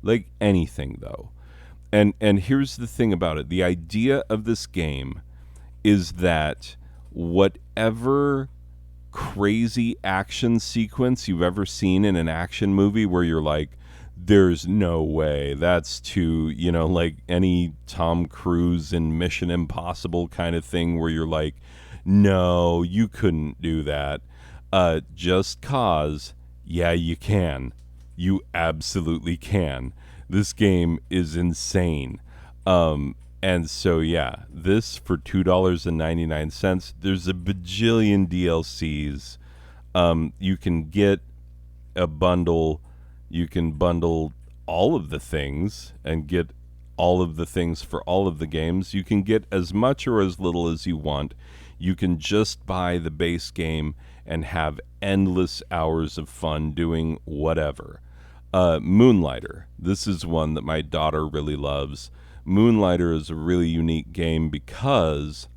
Like anything, though. And here's the thing about it. The idea of this game is that whatever crazy action sequence you've ever seen in an action movie where you're like, there's no way, that's too, like any Tom Cruise in Mission Impossible kind of thing where you're like, no, you couldn't do that. Just Cause, yeah, you can. You absolutely can. This game is insane. And so, yeah, this for $2.99. There's a bajillion DLCs. You can get a bundle. You can bundle all of the things and get all of the things for all of the games. You can get as much or as little as you want. You can just buy the base game and have endless hours of fun doing whatever. Moonlighter. This is one that my daughter really loves. Moonlighter is a really unique game because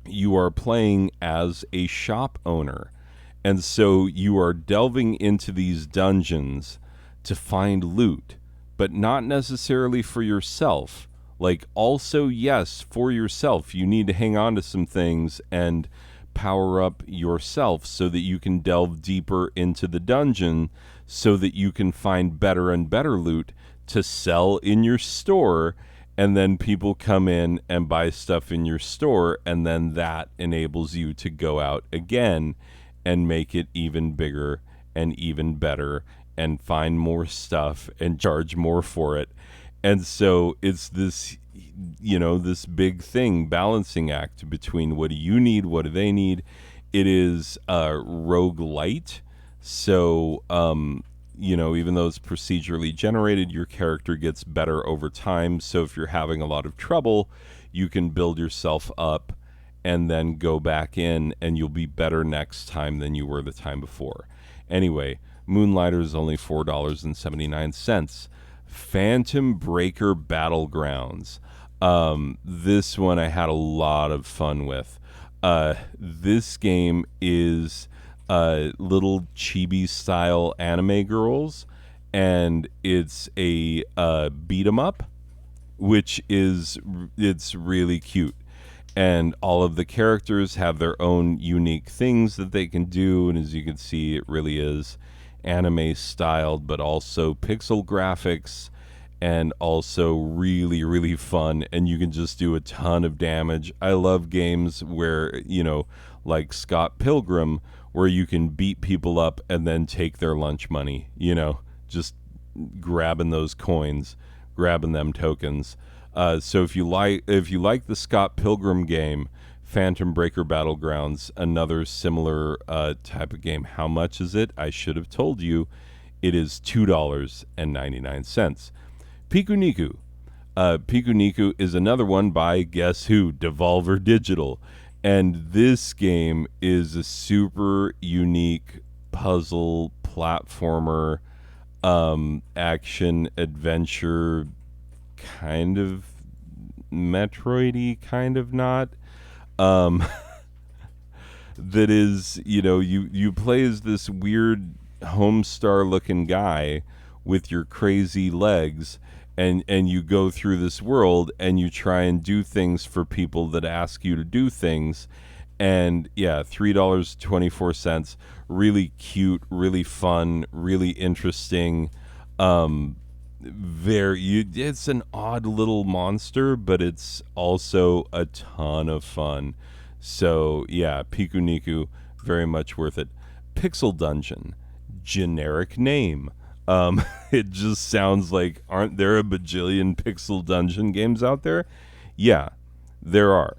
you are playing as a shop owner. And so you are delving into these dungeons to find loot, but not necessarily for yourself. Like, also, yes, for yourself, you need to hang on to some things and power up yourself so that you can delve deeper into the dungeon so that you can find better and better loot to sell in your store, and then people come in and buy stuff in your store, and then that enables you to go out again and make it even bigger and even better and find more stuff and charge more for it. And so it's this, this big thing, balancing act between what do you need, what do they need. It is roguelite. So, even though it's procedurally generated, your character gets better over time. So if you're having a lot of trouble, you can build yourself up and then go back in, and you'll be better next time than you were the time before. Anyway, Moonlighter is only $4.79. Phantom Breaker Battlegrounds. This one I had a lot of fun with. This game is little chibi style anime girls, and it's a beat 'em up, which is it's really cute. And all of the characters have their own unique things that they can do, and as you can see, it really is anime styled, but also pixel graphics, and also really, really fun. And you can just do a ton of damage. I love games where, like Scott Pilgrim, where you can beat people up and then take their lunch money, just grabbing those coins, grabbing them tokens. So if you like the Scott Pilgrim game, Phantom Breaker Battlegrounds, another similar type of game. How much is it? I should have told you. It is $2.99. Piku Niku. Piku Niku is another one by, guess who? Devolver Digital. And this game is a super unique puzzle platformer, action adventure, kind of Metroidy, kind of not. Um, that is, you play as this weird Homestar looking guy with your crazy legs, and you go through this world and you try and do things for people that ask you to do things. And yeah, $3.24. Really cute, really fun, really interesting. It's an odd little monster, but it's also a ton of fun. So yeah, Piku Niku, very much worth it. Pixel Dungeon, generic name. It just sounds like, aren't there a bajillion Pixel Dungeon games out there? Yeah, there are.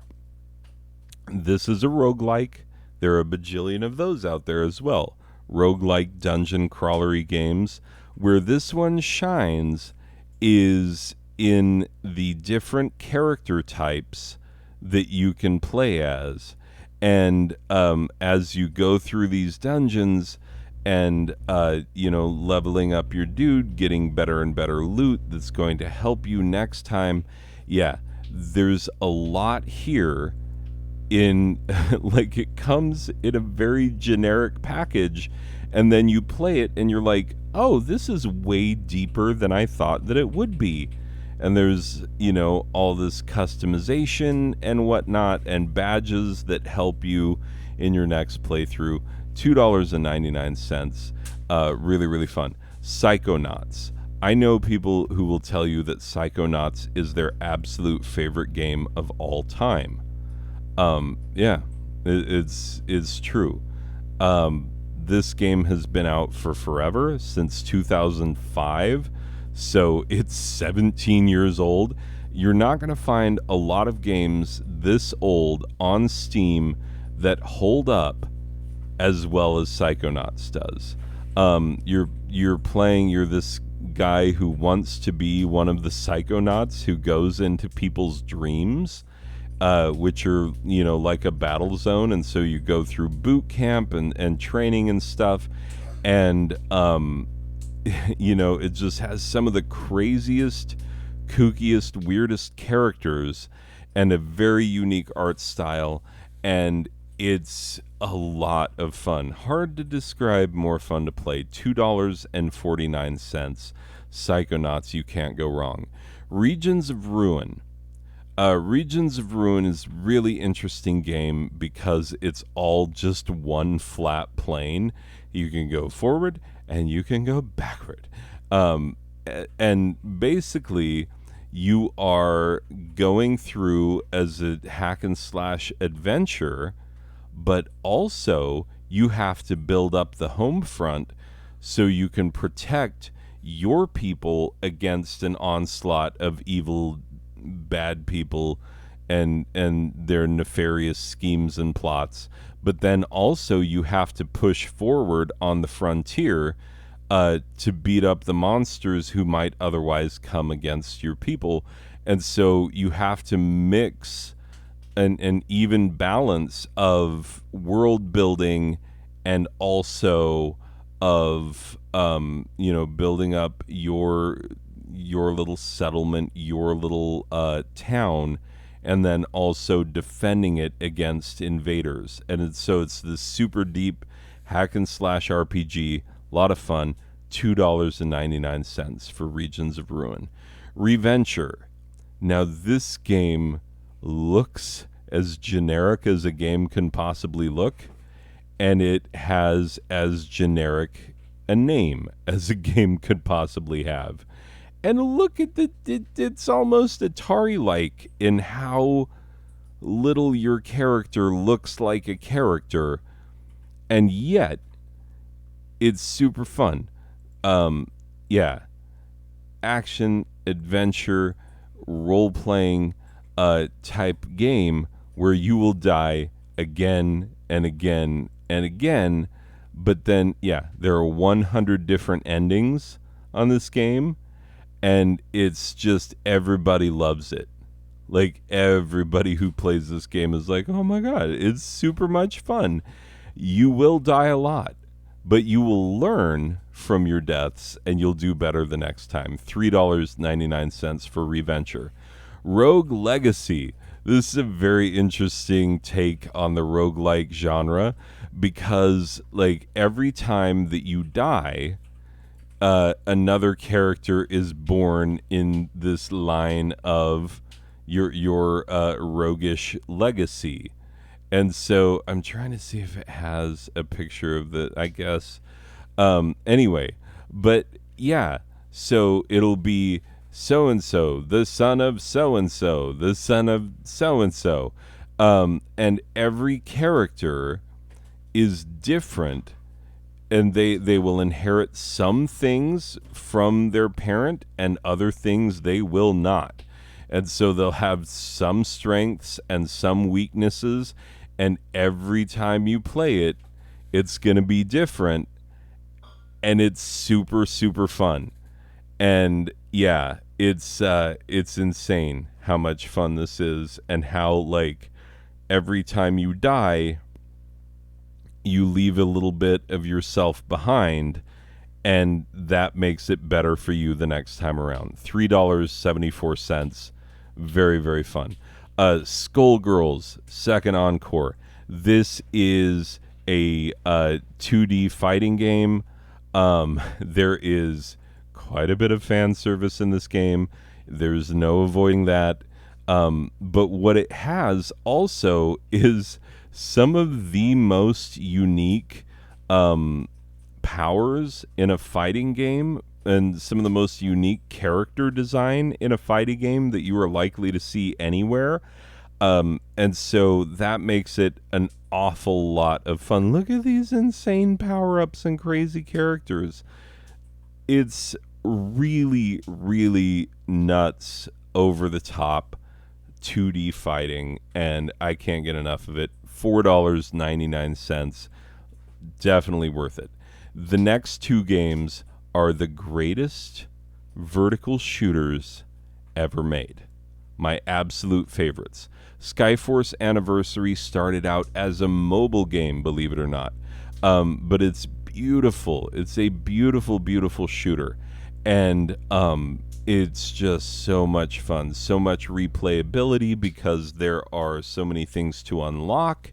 This is a roguelike. There are a bajillion of those out there as well. Roguelike dungeon crawlery games. Where this one shines is in the different character types that you can play as. And as you go through these dungeons and, leveling up your dude, getting better and better loot that's going to help you next time. Yeah, there's a lot here in, like, it comes in a very generic package, and then you play it and you're like, oh, this is way deeper than I thought that it would be. And there's, all this customization and whatnot, and badges that help you in your next playthrough. $2.99. Really, really fun. Psychonauts. I know people who will tell you that Psychonauts is their absolute favorite game of all time. Yeah, it's true. This game has been out for forever, since 2005, so it's 17 years old. You're not going to find a lot of games this old on Steam that hold up as well as Psychonauts does. You're this guy who wants to be one of the Psychonauts who goes into people's dreams, which are, like a battle zone. And so you go through boot camp and training and stuff. And, it just has some of the craziest, kookiest, weirdest characters and a very unique art style. And it's a lot of fun. Hard to describe, more fun to play. $2.49. Psychonauts, you can't go wrong. Regions of Ruin. Regions of Ruin is a really interesting game because it's all just one flat plane. You can go forward and you can go backward. And basically, you are going through as a hack and slash adventure, but also you have to build up the home front so you can protect your people against an onslaught of evil, bad people and their nefarious schemes and plots. But then also you have to push forward on the frontier to beat up the monsters who might otherwise come against your people. And so you have to mix an even balance of world building and also of building up your little settlement, your little town, and then also defending it against invaders. And so it's this super deep hack and slash RPG, a lot of fun. $2.99 for Regions of Ruin. Reventure. Now this game looks as generic as a game can possibly look, and it has as generic a name as a game could possibly have. And look at it's almost Atari-like in how little your character looks like a character, and yet it's super fun. Yeah, action, adventure, role-playing type game where you will die again and again and again, but then, yeah, there are 100 different endings on this game, and it's just everybody loves it. Like, everybody who plays this game is like, oh my god, it's super much fun. You will die a lot, but you will learn from your deaths, and you'll do better the next time. $3.99 for Reventure. Rogue Legacy. This is a very interesting take on the roguelike genre, because, like, every time that you die, another character is born in this line of your roguish legacy. And so I'm trying to see if it has a picture of the, I guess. Anyway, but yeah, so it'll be so-and-so, the son of so-and-so, the son of so-and-so. And every character is different, and they will inherit some things from their parent and other things they will not. And so they'll have some strengths and some weaknesses, and every time you play it, it's going to be different, and it's super, super fun. And yeah, it's insane how much fun this is, and how, like, every time you die, you leave a little bit of yourself behind, and that makes it better for you the next time around. $3.74. Very, very fun. Skullgirls Second Encore. This is a 2D fighting game. There is quite a bit of fan service in this game. There's no avoiding that. But what it has also is some of the most unique powers in a fighting game, and some of the most unique character design in a fighting game that you are likely to see anywhere. And so that makes it an awful lot of fun. Look at these insane power-ups and crazy characters. It's really, really nuts, over-the-top 2D fighting, and I can't get enough of it. $4.99. Definitely worth it. The next two games are the greatest vertical shooters ever made. My absolute favorites. Skyforce Anniversary started out as a mobile game, believe it or not. But it's beautiful. It's a beautiful, beautiful shooter. And it's just so much fun. So much replayability, because there are so many things to unlock.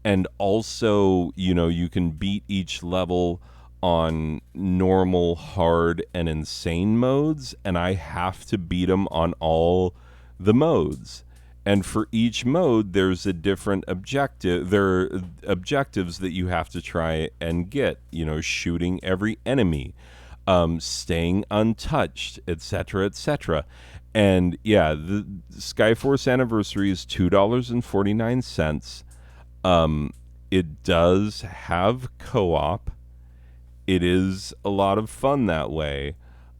And also, you know, you can beat each level on normal, hard, and insane modes, and I have to beat them on all the modes. And for each mode, there's a different objective. There are objectives that you have to try and get, you know, shooting every enemy, staying untouched, etc., etc. And yeah, the Skyforce Anniversary is $2.49. It does have co-op. It is a lot of fun that way.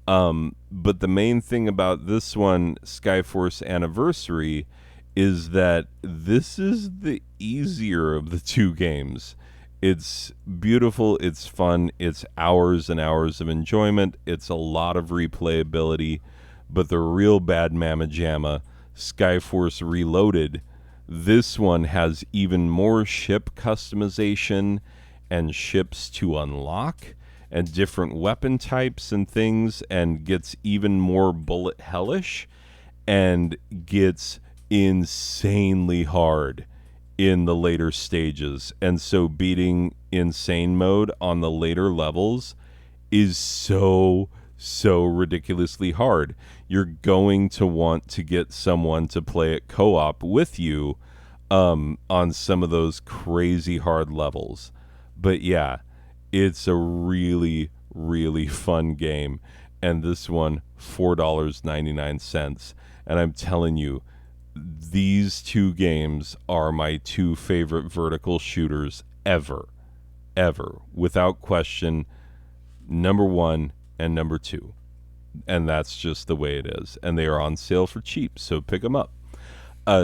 But the main thing about this one, Skyforce Anniversary, is that this is the easier of the two games. It's beautiful, it's fun, it's hours and hours of enjoyment, it's a lot of replayability, but the real bad mamma jamma, Skyforce Reloaded, this one has even more ship customization and ships to unlock and different weapon types and things, and gets even more bullet hellish, and gets insanely hard in the later stages. And so beating insane mode on the later levels is so ridiculously hard. You're going to want to get someone to play it co-op with you on some of those crazy hard levels. But yeah, it's a really fun game. And this one, $4.99. And I'm telling you, these two games are my two favorite vertical shooters ever. Ever. Without question, number one and number two. And that's just the way it is. And they are on sale for cheap, so pick them up.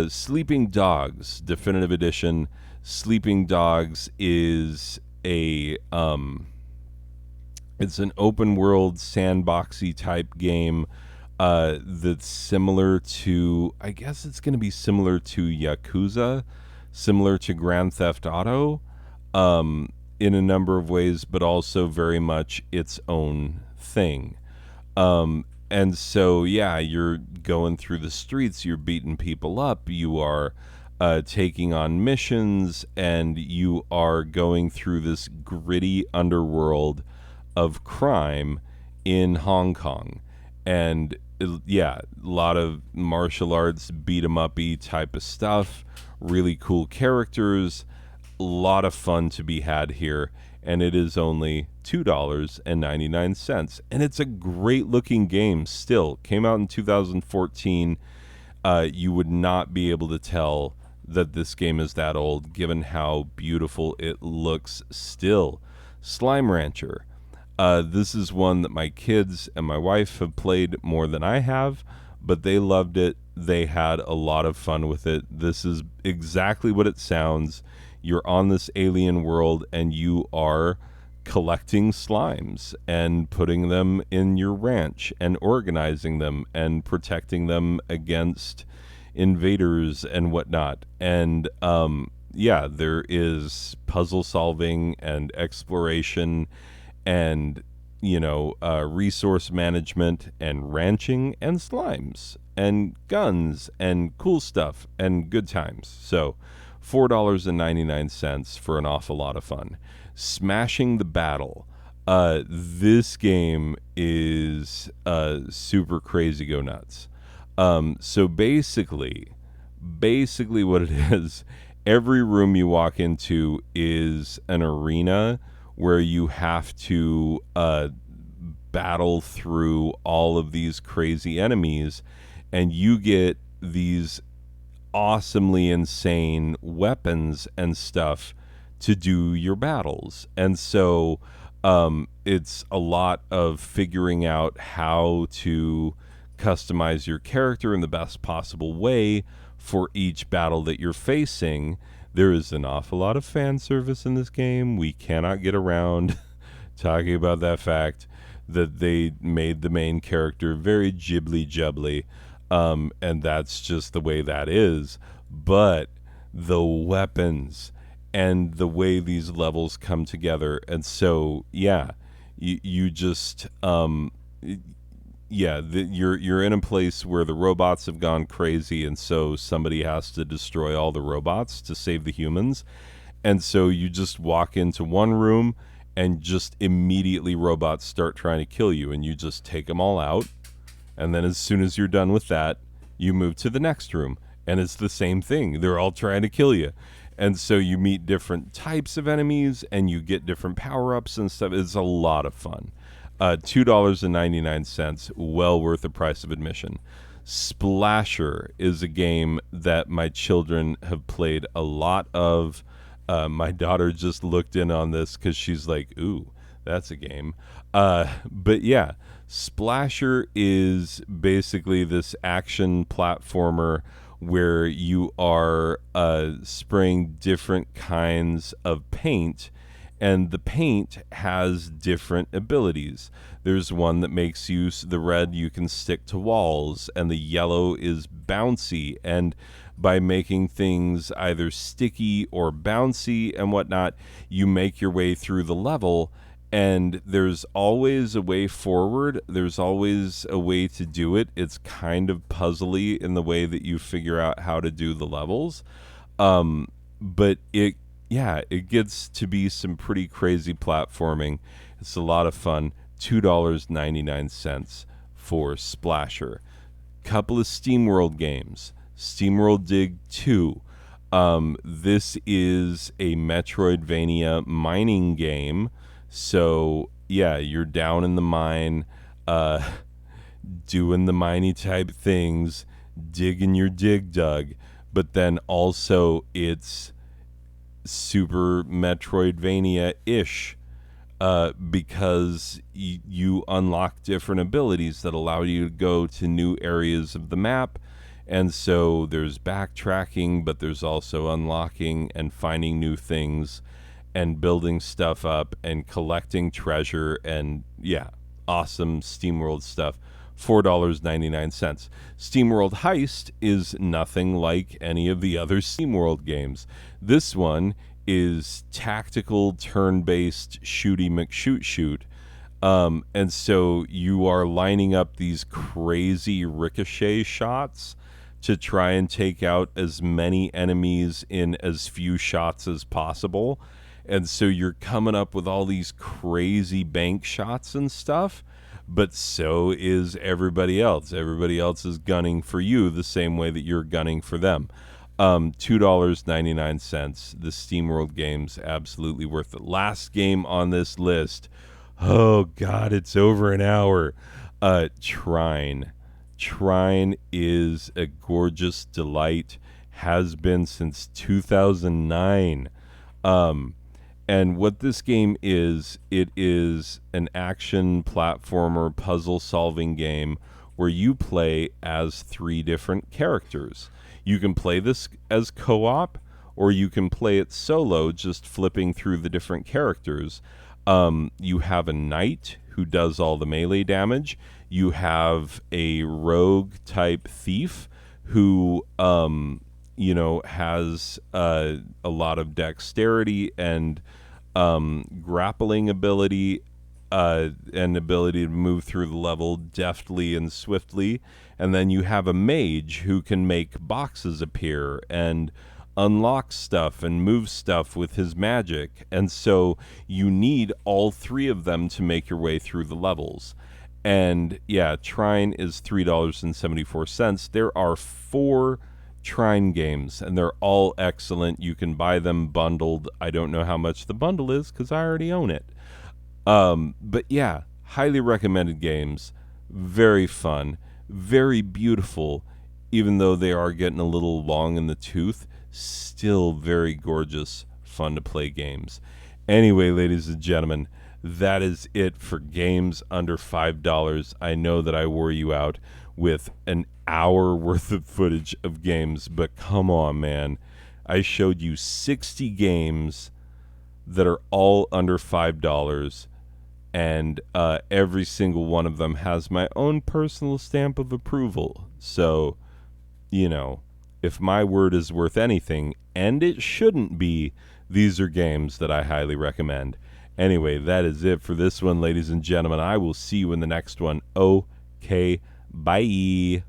Sleeping Dogs Definitive Edition. Sleeping Dogs is it's an open world sandboxy type game that's similar to, I guess it's going to be similar to Yakuza, similar to Grand Theft Auto in a number of ways, but also very much its own thing. And so, yeah, you're going through the streets, you're beating people up, you are taking on missions, and you are going through this gritty underworld of crime in Hong Kong. And yeah, a lot of martial arts, beat 'em up-y type of stuff, really cool characters, a lot of fun to be had here. And it is only $2.99. And it's a great looking game still. Came out in 2014. You would not be able to tell that this game is that old, given how beautiful it looks still. Slime Rancher. This is one that my kids and my wife have played more than I have, but they loved it. They had a lot of fun with it. This is exactly what it sounds. You're on this alien world and you are collecting slimes and putting them in your ranch and organizing them and protecting them against invaders and whatnot. And yeah, there is puzzle solving and exploration and resource management and ranching and slimes and guns and cool stuff and good times. So $4.99 for an awful lot of fun. Smashing the Battle. This game is super crazy go nuts. So basically what it is, every room you walk into is an arena where you have to battle through all of these crazy enemies, and you get these awesomely insane weapons and stuff to do your battles. And so it's a lot of figuring out how to customize your character in the best possible way for each battle that you're facing. There is an awful lot of fan service in this game. We cannot get around talking about that fact that they made the main character very ghibli-jubbly. And that's just the way that is. But the weapons and the way these levels come together, and so yeah, you just you're in a place where the robots have gone crazy, and so somebody has to destroy all the robots to save the humans. And so you just walk into one room and just immediately robots start trying to kill you, and you just take them all out. And then as soon as you're done with that, you move to the next room, and it's the same thing. They're all trying to kill you. And so you meet different types of enemies, and you get different power-ups and stuff. It's a lot of fun. $2.99, well worth the price of admission. Splasher is a game that my children have played a lot of. My daughter just looked in on this because she's like, ooh, that's a game. But yeah, Splasher is basically this action platformer where you are spraying different kinds of paint, and the paint has different abilities. There's one that makes use, the red you can stick to walls, and the yellow is bouncy, and by making things either sticky or bouncy and whatnot, you make your way through the level. And there's always a way forward. There's always a way to do it. It's kind of puzzly in the way that you figure out how to do the levels. But it yeah, it gets to be some pretty crazy platforming. It's a lot of fun. $2.99 for Splasher. Couple of SteamWorld games. SteamWorld Dig 2. This is a Metroidvania mining game. So, yeah, you're down in the mine, uh, doing the miney type things, digging your dig dug. But then also, it's Super Metroidvania ish because you unlock different abilities that allow you to go to new areas of the map. And so there's backtracking, but there's also unlocking and finding new things and building stuff up and collecting treasure. And yeah, awesome SteamWorld stuff. $4.99. SteamWorld Heist is nothing like any of the other SteamWorld games. This one is tactical turn-based shooty McShoot shoot. And so you are lining up these crazy ricochet shots to try and take out as many enemies in as few shots as possible. And so you're coming up with all these crazy bank shots and stuff, but so is everybody else. Everybody else is gunning for you the same way that you're gunning for them. $2.99. The SteamWorld game's absolutely worth it. Last game on this list. Oh God, it's over an hour. Trine. Trine is a gorgeous delight. Has been since 2009. And what this game is, it is an action platformer puzzle solving game where you play as 3 different characters. You can play this as co-op, or you can play it solo, just flipping through the different characters. You have a knight who does all the melee damage. You have a rogue type thief who, has a lot of dexterity and grappling ability and ability to move through the level deftly and swiftly. And then you have a mage who can make boxes appear and unlock stuff and move stuff with his magic. And so you need all 3 of them to make your way through the levels. And yeah, Trine is $3.74. There are 4 Trine games, and they're all excellent. You can buy them bundled. I don't know how much the bundle is because I already own it. But yeah, highly recommended games. Very fun, very beautiful, even though they are getting a little long in the tooth. Still very gorgeous, fun to play games. Anyway, ladies and gentlemen, that is it for games under $5. I know that I wore you out with an hour worth of footage of games, but come on, man. I showed you 60 games that are all under $5, and every single one of them has my own personal stamp of approval. So, if my word is worth anything, and it shouldn't be, these are games that I highly recommend. Anyway, that is it for this one, ladies and gentlemen. I will see you in the next one. Okay, bye.